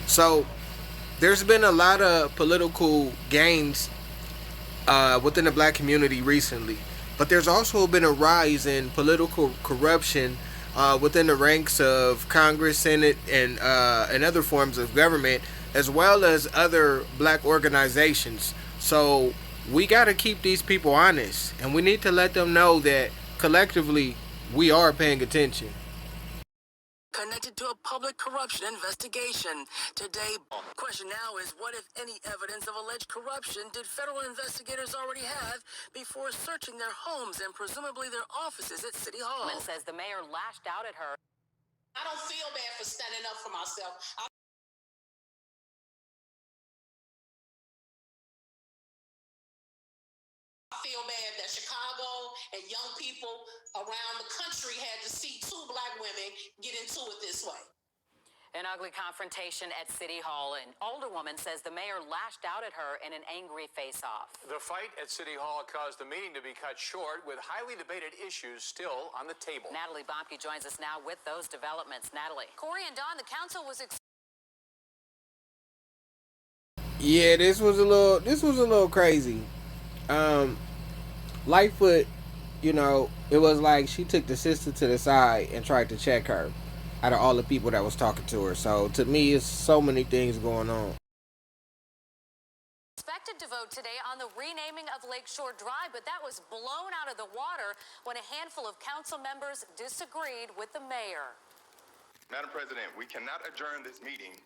So there's been a lot of political gains within the black community recently, but there's also been a rise in political corruption within the ranks of Congress, Senate, and other forms of government, as well as other black organizations. So we got to keep these people honest, and we need to let them know that collectively we are paying attention. Connected to a public corruption investigation. Today, question now is what, if any, evidence of alleged corruption did federal investigators already have before searching their homes and presumably their offices at City Hall? Says the mayor lashed out at her. I don't feel bad for standing up for myself. I feel bad that Chicago and young people around the country had to see two black women get into it this way. An ugly confrontation at City Hall. An older woman says the mayor lashed out at her in an angry face-off. The fight at City Hall caused the meeting to be cut short, with highly debated issues still on the table. Natalie Bompke joins us now with those developments. Natalie. Corey and Don, the council was Yeah, this was a little crazy. Lightfoot, it was like she took the sister to the side and tried to check her out of all the people that was talking to her. So to me, it's so many things going on. expected to vote today on the renaming of Lakeshore Drive, but that was blown out of the water when a handful of council members disagreed with the mayor. Madam President, we cannot adjourn this meeting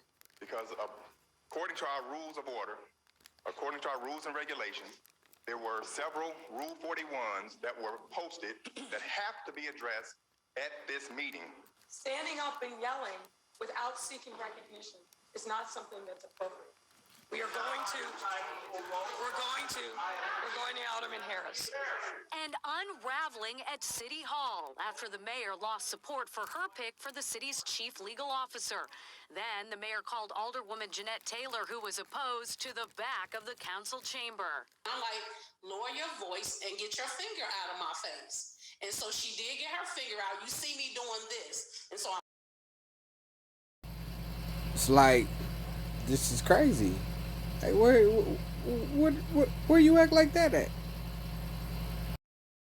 because according to our rules of order, according to our rules and regulations, there were several Rule 41s that were posted that have to be addressed at this meeting. Standing up and yelling without seeking recognition is not something that's appropriate. We're going to Alderman Harris. And unraveling at City Hall after the mayor lost support for her pick for the city's chief legal officer. Then the mayor called Alderwoman Jeanette Taylor, who was opposed, to the back of the council chamber. I'm like, lower your voice and get your finger out of my face. And so she did get her finger out. You see me doing this. And so It's like, this is crazy. Like, where you act like that at?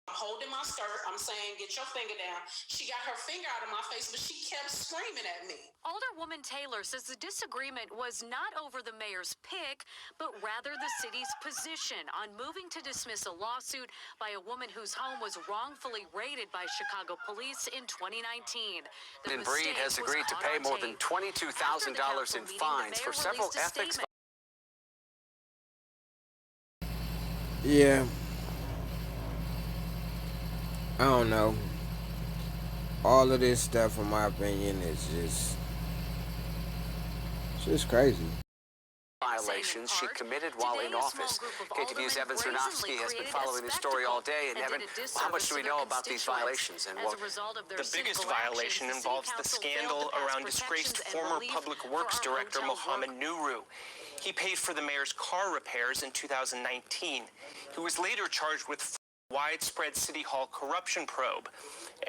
I'm holding my skirt. I'm saying, get your finger down. She got her finger out of my face, but she kept screaming at me. Alderwoman Taylor says the disagreement was not over the mayor's pick, but rather the city's position on moving to dismiss a lawsuit by a woman whose home was wrongfully raided by Chicago police in 2019. And Breed has agreed to pay more than $22,000 in fines for several ethics. Yeah. I don't know. All of this stuff, in my opinion, is just crazy. Violations she committed while in office. KTVU's Evan Zernowski has been following this story all day. And Evan, how much do we know about these violations? And the biggest violation involves the scandal around disgraced former Public Works Director Mohammed Nuru. He paid for the mayor's car repairs in 2019. He was later charged with widespread City Hall corruption probe.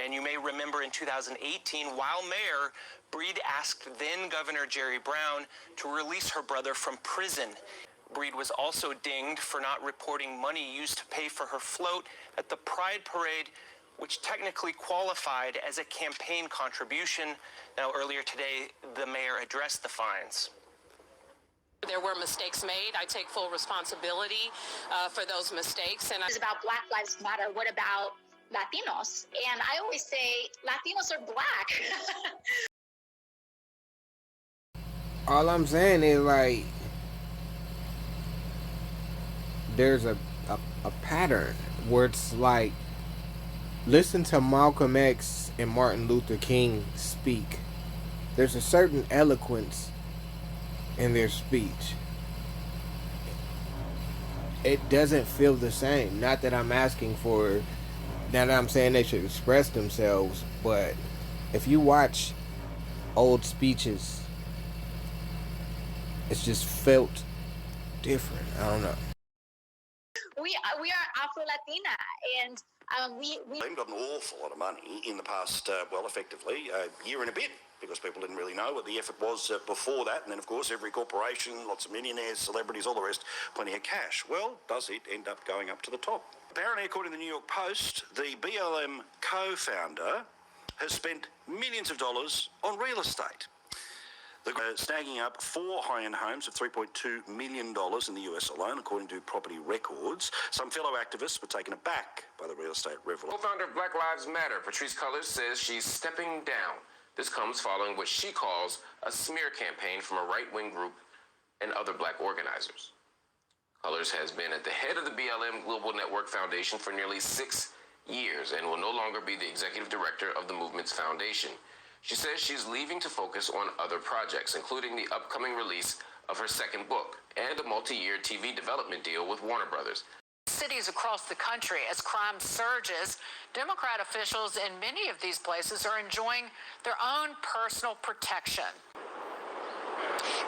And you may remember in 2018, while mayor, Breed asked then Governor Jerry Brown to release her brother from prison. Breed was also dinged for not reporting money used to pay for her float at the Pride Parade, which technically qualified as a campaign contribution. Now, earlier today, the mayor addressed the fines. There were mistakes made. I take full responsibility for those mistakes. And It's about Black Lives Matter. What about Latinos? And I always say Latinos are black. All I'm saying is, like, there's a pattern where it's like, listen to Malcolm X and Martin Luther King speak. There's a certain eloquence in their speech. It doesn't feel the same. Not that I'm asking for, not that I'm saying they should express themselves, but if you watch old speeches, it's just felt different. I don't know. We are Afro-Latina, and we They've got an awful lot of money in the past, effectively, a year and a bit. because people didn't really know what the effort was before that. And then, of course, every corporation, lots of millionaires, celebrities, all the rest, plenty of cash. Well, does it end up going up to the top? Apparently, according to the New York Post, the BLM co-founder has spent millions of dollars on real estate. They're snagging up 4 high-end homes of $3.2 million in the US alone, according to property records. Some fellow activists were taken aback by the real estate revelation. Co-founder of Black Lives Matter, Patrisse Cullors, says she's stepping down. This comes following what she calls a smear campaign from a right-wing group and other black organizers. Cullors has been at the head of the BLM Global Network Foundation for nearly 6 years and will no longer be the executive director of the movement's foundation. She says she's leaving to focus on other projects, including the upcoming release of her second book and a multi-year TV development deal with Warner Brothers. Cities across the country, as crime surges, Democrat officials in many of these places are enjoying their own personal protection.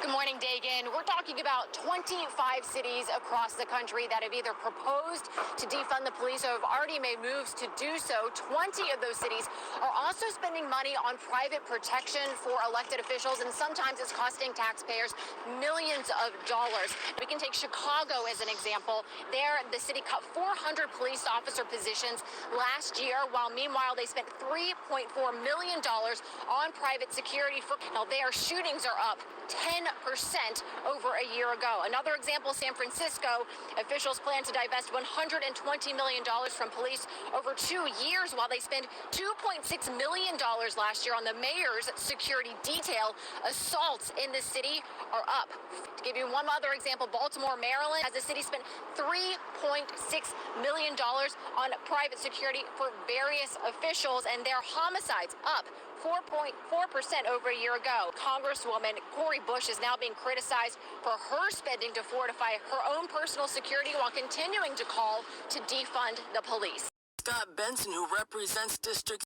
Good morning, Dagan. We're talking about 25 cities across the country that have either proposed to defund the police or have already made moves to do so. 20 of those cities are also spending money on private protection for elected officials, and sometimes it's costing taxpayers millions of dollars. We can take Chicago as an example. There, the city cut 400 police officer positions last year, while meanwhile they spent $3.4 million on private security. Now, their shootings are up 10% over a year ago. Another example, San Francisco. Officials plan to divest $120 million from police over 2 years, while they spend $2.6 million last year on the mayor's security detail. Assaults in the city are up. To give you one other example, Baltimore, Maryland, as the city spent $3.6 million on private security for various officials, and their homicides up 4.4% over a year ago. Congresswoman Cori Bush is now being criticized for her spending to fortify her own personal security while continuing to call to defund the police. Scott Benson, who represents District